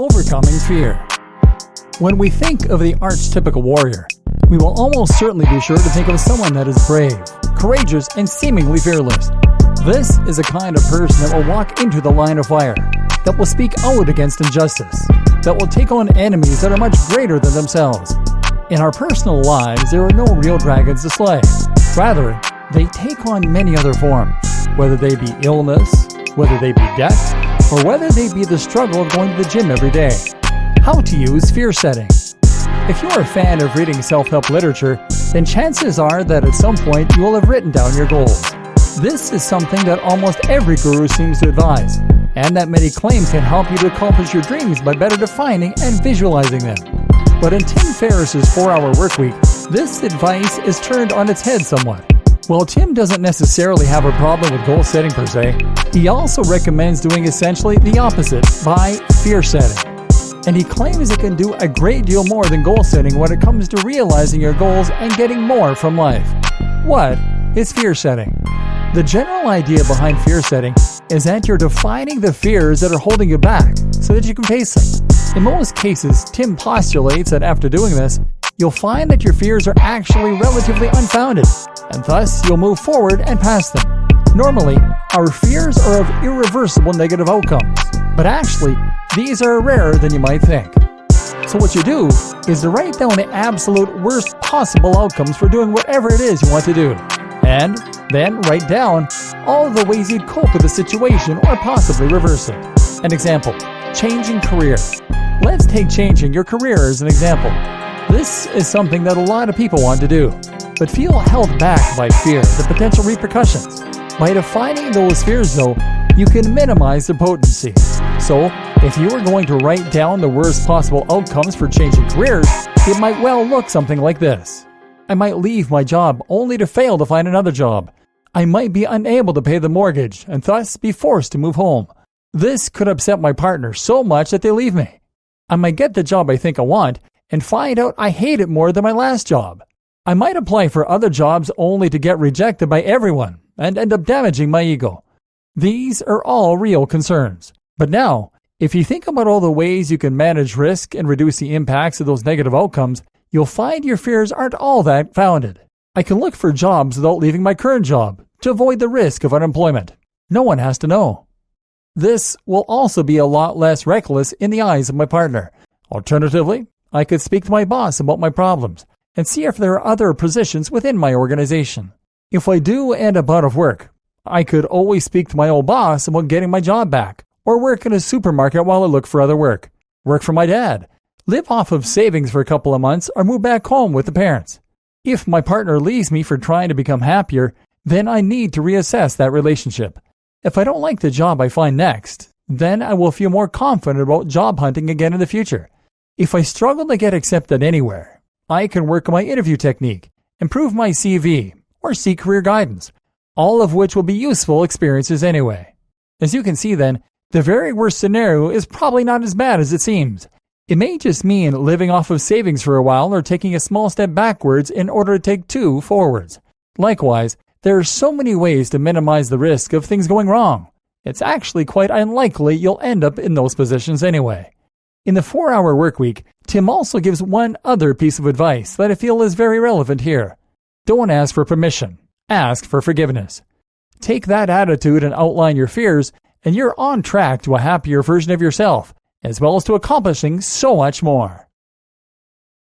Overcoming fear. When we think of the archetypical warrior, we will almost certainly be sure to think of someone that is brave, courageous, and seemingly fearless. This is a kind of person that will walk into the line of fire, that will speak out against injustice, that will take on enemies that are much greater than themselves. In our personal lives, there are no real dragons to slay. Rather, they take on many other forms, whether they be illness, whether they be death, or whether they be the struggle of going to the gym every day. How to use fear setting. If you're a fan of reading self-help literature, then chances are that at some point you will have written down your goals. This is something that almost every guru seems to advise, and that many claim can help you to accomplish your dreams by better defining and visualizing them. But in Tim Ferriss's 4-Hour Workweek, this advice is turned on its head somewhat. While Tim doesn't necessarily have a problem with goal setting per se, he also recommends doing essentially the opposite by fear setting. And he claims it can do a great deal more than goal setting when it comes to realizing your goals and getting more from life. What is fear setting? The general idea behind fear setting is that you're defining the fears that are holding you back so that you can face them. In most cases, Tim postulates that after doing this, you'll find that your fears are actually relatively unfounded, and thus you'll move forward and past them. Normally, our fears are of irreversible negative outcomes, but actually, these are rarer than you might think. So what you do is to write down the absolute worst possible outcomes for doing whatever it is you want to do, and then write down all of the ways you'd cope with the situation or possibly reverse it. An example, changing career. Let's take changing your career as an example. This is something that a lot of people want to do, but feel held back by fear, the potential repercussions. By defining those fears, though, you can minimize their potency. So, if you are going to write down the worst possible outcomes for changing careers, it might well look something like this. I might leave my job only to fail to find another job. I might be unable to pay the mortgage and thus be forced to move home. This could upset my partner so much that they leave me. I might get the job I think I want and find out I hate it more than my last job. I might apply for other jobs only to get rejected by everyone and end up damaging my ego. These are all real concerns. But now, if you think about all the ways you can manage risk and reduce the impacts of those negative outcomes, you'll find your fears aren't all that founded. I can look for jobs without leaving my current job to avoid the risk of unemployment. No one has to know. This will also be a lot less reckless in the eyes of my partner. Alternatively, I could speak to my boss about my problems and see if there are other positions within my organization. If I do end up out of work, I could always speak to my old boss about getting my job back, or work in a supermarket while I look for other work for my dad, live off of savings for a couple of months, or move back home with the parents. If my partner leaves me for trying to become happier, then I need to reassess that relationship. If I don't like the job I find next, then I will feel more confident about job hunting again in the future. If I struggle to get accepted anywhere, I can work on my interview technique, improve my CV, or seek career guidance, all of which will be useful experiences anyway. As you can see then, the very worst scenario is probably not as bad as it seems. It may just mean living off of savings for a while or taking a small step backwards in order to take 2 forwards. Likewise, there are so many ways to minimize the risk of things going wrong. It's actually quite unlikely you'll end up in those positions anyway. In the 4-Hour Workweek, Tim also gives one other piece of advice that I feel is very relevant here. Don't ask for permission. Ask for forgiveness. Take that attitude and outline your fears, and you're on track to a happier version of yourself, as well as to accomplishing so much more.